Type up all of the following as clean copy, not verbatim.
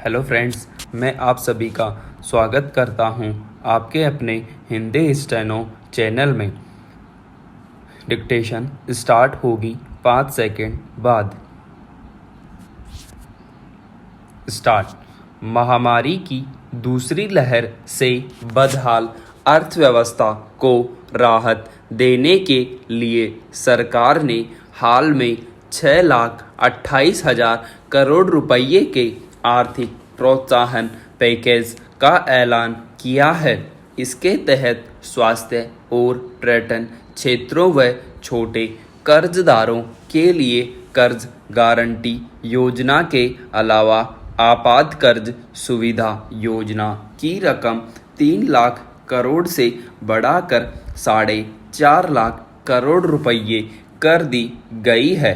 Hello friends, मैं आप सभी का स्वागत करता हूं आपके अपने हिंदी स्टेनो चैनल में। डिक्टेशन स्टार्ट होगी 5 सेकंड बाद। स्टार्ट। महामारी की दूसरी लहर से बदहाल अर्थव्यवस्था को राहत देने के लिए सरकार ने हाल में 6,28,000 करोड़ रुपये के आर्थिक प्रोत्साहन पैकेज का ऐलान किया है। इसके तहत स्वास्थ्य और पर्यटन क्षेत्रों व छोटे कर्जदारों के लिए कर्ज गारंटी योजना के अलावा आपात कर्ज सुविधा योजना की रकम 3 लाख करोड़ से बढ़ाकर 4.5 लाख करोड़ रुपये कर दी गई है।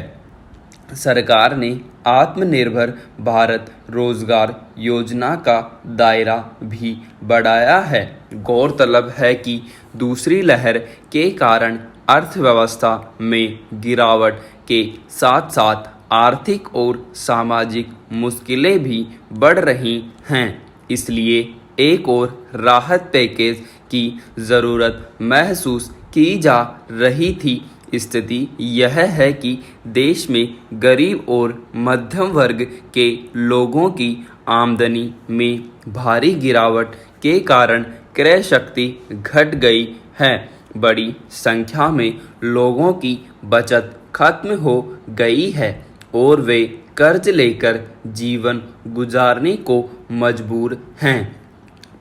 सरकार ने आत्मनिर्भर भारत रोजगार योजना का दायरा भी बढ़ाया है। गौरतलब है कि दूसरी लहर के कारण अर्थव्यवस्था में गिरावट के साथ साथ आर्थिक और सामाजिक मुश्किलें भी बढ़ रही हैं। इसलिए एक और राहत पैकेज की ज़रूरत महसूस की जा रही थी। स्थिति यह है कि देश में गरीब और मध्यम वर्ग के लोगों की आमदनी में भारी गिरावट के कारण क्रय शक्ति घट गई है। बड़ी संख्या में लोगों की बचत खत्म हो गई है और वे कर्ज लेकर जीवन गुजारने को मजबूर हैं।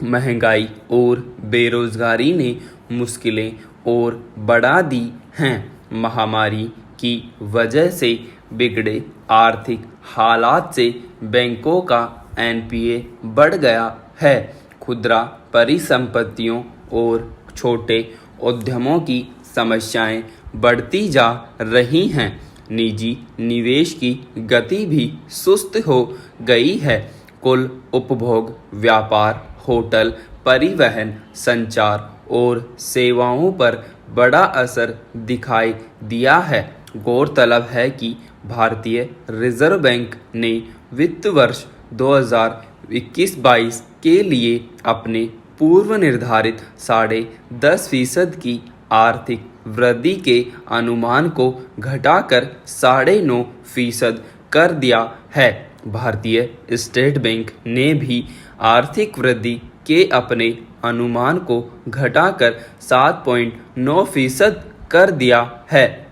महंगाई और बेरोजगारी ने मुश्किलें और बढ़ा दी हैं। महामारी की वजह से बिगड़े आर्थिक हालात से बैंकों का एनपीए बढ़ गया है। खुदरा परिसंपत्तियों और छोटे उद्यमों की समस्याएं बढ़ती जा रही हैं। निजी निवेश की गति भी सुस्त हो गई है। कुल उपभोग, व्यापार, होटल, परिवहन, संचार और सेवाओं पर बड़ा असर दिखाई दिया है। गौरतलब है कि भारतीय रिजर्व बैंक ने वित्त वर्ष 2021-22 के लिए अपने पूर्व निर्धारित 10.5% की आर्थिक वृद्धि के अनुमान को घटाकर 9.5% कर दिया है। भारतीय स्टेट बैंक ने भी आर्थिक वृद्धि के अपने अनुमान को घटाकर 7.9% कर दिया है,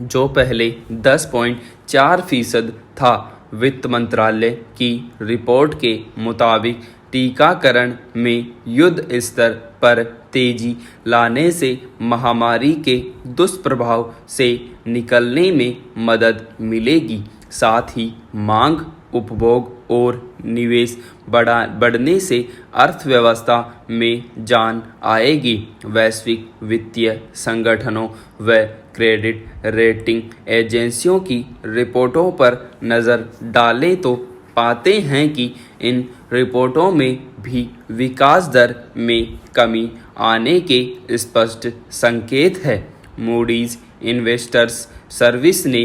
जो पहले 10.4% था। वित्त मंत्रालय की रिपोर्ट के मुताबिक टीकाकरण में युद्ध स्तर पर तेजी लाने से महामारी के दुष्प्रभाव से निकलने में मदद मिलेगी। साथ ही मांग, उपभोग और निवेश बढ़ने से अर्थव्यवस्था में जान आएगी। वैश्विक वित्तीय संगठनों व क्रेडिट रेटिंग एजेंसियों की रिपोर्टों पर नज़र डालें तो पाते हैं कि इन रिपोर्टों में भी विकास दर में कमी आने के स्पष्ट संकेत है। मूडीज इन्वेस्टर्स सर्विस ने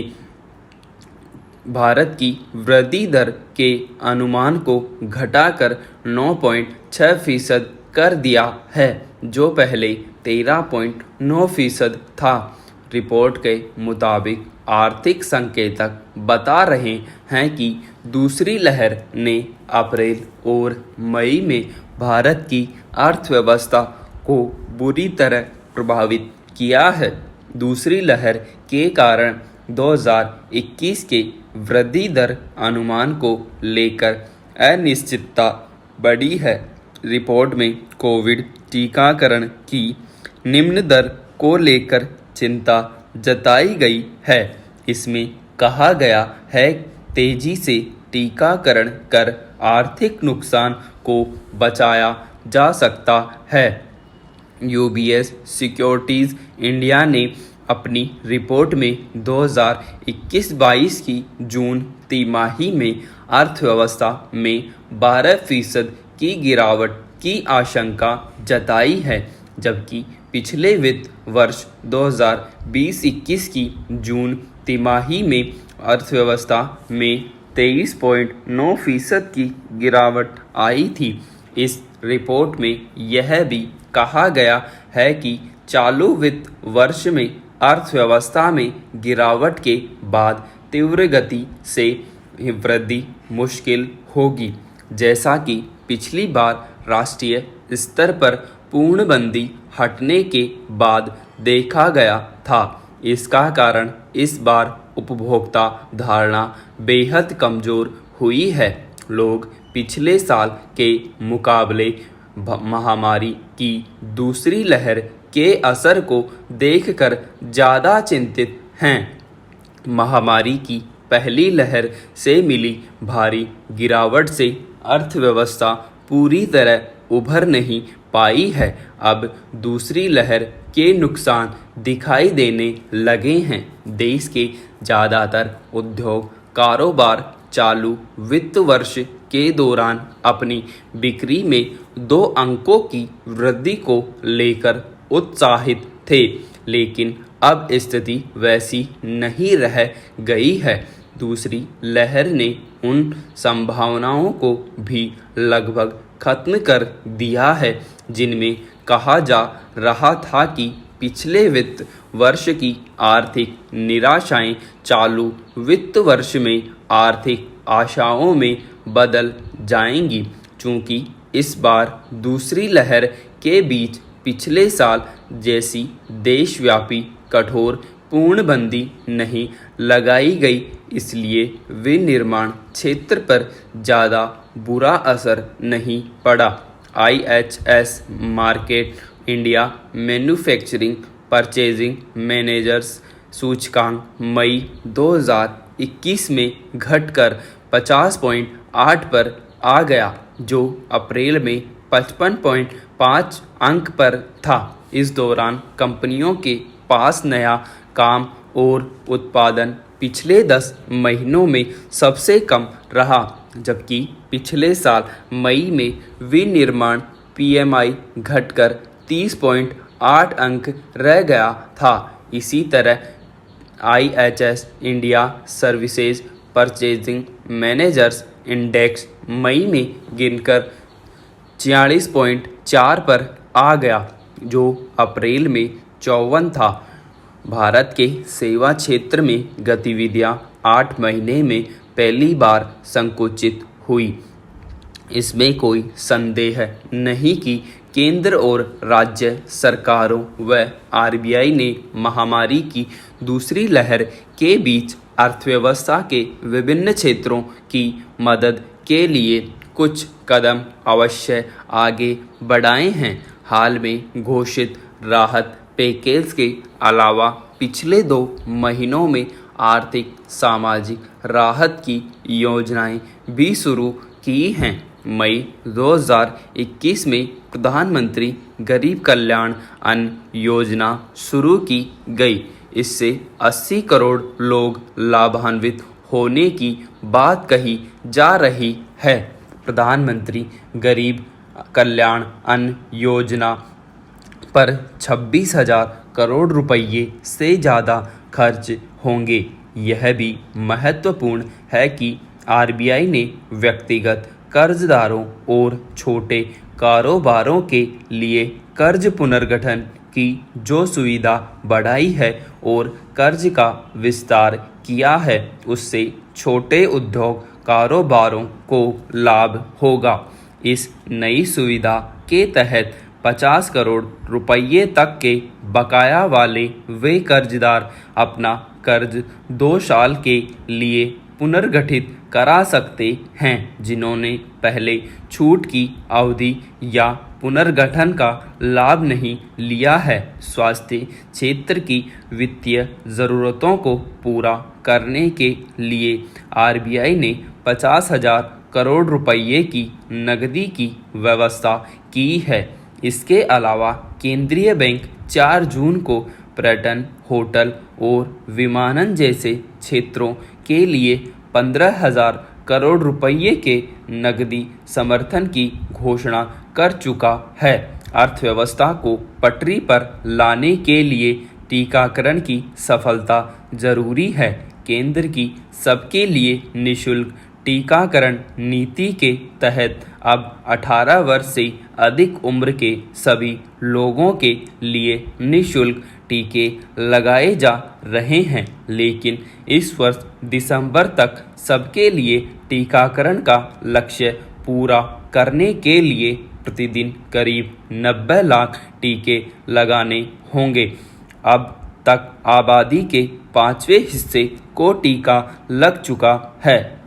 भारत की वृद्धि दर के अनुमान को घटाकर 9.6% कर दिया है, जो पहले 13.9% था। रिपोर्ट के मुताबिक आर्थिक संकेतक बता रहे हैं कि दूसरी लहर ने अप्रैल और मई में भारत की अर्थव्यवस्था को बुरी तरह प्रभावित किया है। दूसरी लहर के कारण 2021 के वृद्धि दर अनुमान को लेकर अनिश्चितता बढ़ी है। रिपोर्ट में कोविड टीकाकरण की निम्न दर को लेकर चिंता जताई गई है। इसमें कहा गया है तेजी से टीकाकरण कर आर्थिक नुकसान को बचाया जा सकता है। यूबीएस सिक्योरिटीज़ इंडिया ने अपनी रिपोर्ट में 2021-22 की जून तिमाही में अर्थव्यवस्था में 12% की गिरावट की आशंका जताई है, जबकि पिछले वित्त वर्ष 2020-21 की जून तिमाही में अर्थव्यवस्था में 23.9% की गिरावट आई थी। इस रिपोर्ट में यह भी कहा गया है कि चालू वित्त वर्ष में अर्थव्यवस्था में गिरावट के बाद तीव्र गति से वृद्धि मुश्किल होगी, जैसा कि पिछली बार राष्ट्रीय स्तर पर पूर्णबंदी हटने के बाद देखा गया था। इसका कारण इस बार उपभोक्ता धारणा बेहद कमजोर हुई है। लोग पिछले साल के मुकाबले महामारी की दूसरी लहर के असर को देखकर ज़्यादा चिंतित हैं। महामारी की पहली लहर से मिली भारी गिरावट से अर्थव्यवस्था पूरी तरह उभर नहीं पाई है। अब दूसरी लहर के नुकसान दिखाई देने लगे हैं। देश के ज़्यादातर उद्योग कारोबार चालू वित्त वर्ष के दौरान अपनी बिक्री में 2 अंकों की वृद्धि को लेकर उत्साहित थे, लेकिन अब स्थिति वैसी नहीं रह गई है। दूसरी लहर ने उन संभावनाओं को भी लगभग खत्म कर दिया है जिनमें कहा जा रहा था कि पिछले वित्त वर्ष की आर्थिक निराशाएं चालू वित्त वर्ष में आर्थिक आशाओं में बदल जाएंगी। चूंकि इस बार दूसरी लहर के बीच पिछले साल जैसी देशव्यापी कठोर पूर्णबंदी नहीं लगाई गई, इसलिए विनिर्माण क्षेत्र पर ज़्यादा बुरा असर नहीं पड़ा। IHS market India manufacturing purchasing managers सूचकांक मई 2021 में घटकर 50.8 पर आ गया, जो अप्रैल में 55.5 अंक पर था। इस दौरान कंपनियों के पास नया काम और उत्पादन पिछले 10 महीनों में सबसे कम रहा, जबकि पिछले साल मई में विनिर्माण PMI घटकर 30.8 अंक रह गया था। इसी तरह IHS India services purchasing managers index मई में गिरकर 46.4 पर आ गया, जो अप्रैल में 54 था। भारत के सेवा क्षेत्र में गतिविधियां 8 महीने में पहली बार संकुचित हुई। इसमें कोई संदेह नहीं कि केंद्र और राज्य सरकारों व RBI ने महामारी की दूसरी लहर के बीच अर्थव्यवस्था के विभिन्न क्षेत्रों की मदद के लिए कुछ कदम अवश्य आगे बढ़ाए हैं। हाल में घोषित राहत पैकेज के अलावा पिछले 2 महीनों में आर्थिक सामाजिक राहत की योजनाएं भी शुरू की हैं। मई 2021 में प्रधानमंत्री गरीब कल्याण अन्न योजना शुरू की गई। इससे 80 करोड़ लोग लाभान्वित होने की बात कही जा रही है। प्रधानमंत्री गरीब कल्याण अन्न योजना पर 26,000 करोड़ रुपये से ज़्यादा खर्च होंगे। यह भी महत्वपूर्ण है कि RBI ने व्यक्तिगत कर्जदारों और छोटे कारोबारों के लिए कर्ज पुनर्गठन की जो सुविधा बढ़ाई है और कर्ज का विस्तार किया है, उससे छोटे उद्योग कारोबारों को लाभ होगा। इस नई सुविधा के तहत 50 करोड़ रुपये तक के बकाया वाले वे कर्जदार अपना कर्ज 2 साल के लिए पुनर्गठित करा सकते हैं, जिन्होंने पहले छूट की अवधि या पुनर्गठन का लाभ नहीं लिया है। स्वास्थ्य क्षेत्र की वित्तीय ज़रूरतों को पूरा करने के लिए RBI ने 50,000 करोड़ रुपये की नकदी की व्यवस्था की है। इसके अलावा केंद्रीय बैंक 4 जून को पर्यटन, होटल और विमानन जैसे क्षेत्रों के लिए 15,000 करोड़ रुपये के नकदी समर्थन की घोषणा कर चुका है। अर्थव्यवस्था को पटरी पर लाने के लिए टीकाकरण की सफलता जरूरी है। केंद्र की सबके लिए निःशुल्क टीकाकरण नीति के तहत अब 18 वर्ष से अधिक उम्र के सभी लोगों के लिए निःशुल्क टीके लगाए जा रहे हैं, लेकिन इस वर्ष दिसंबर तक सबके लिए टीकाकरण का लक्ष्य पूरा करने के लिए प्रतिदिन करीब 90 लाख टीके लगाने होंगे। अब तक आबादी के 5वें हिस्से को टीका लग चुका है।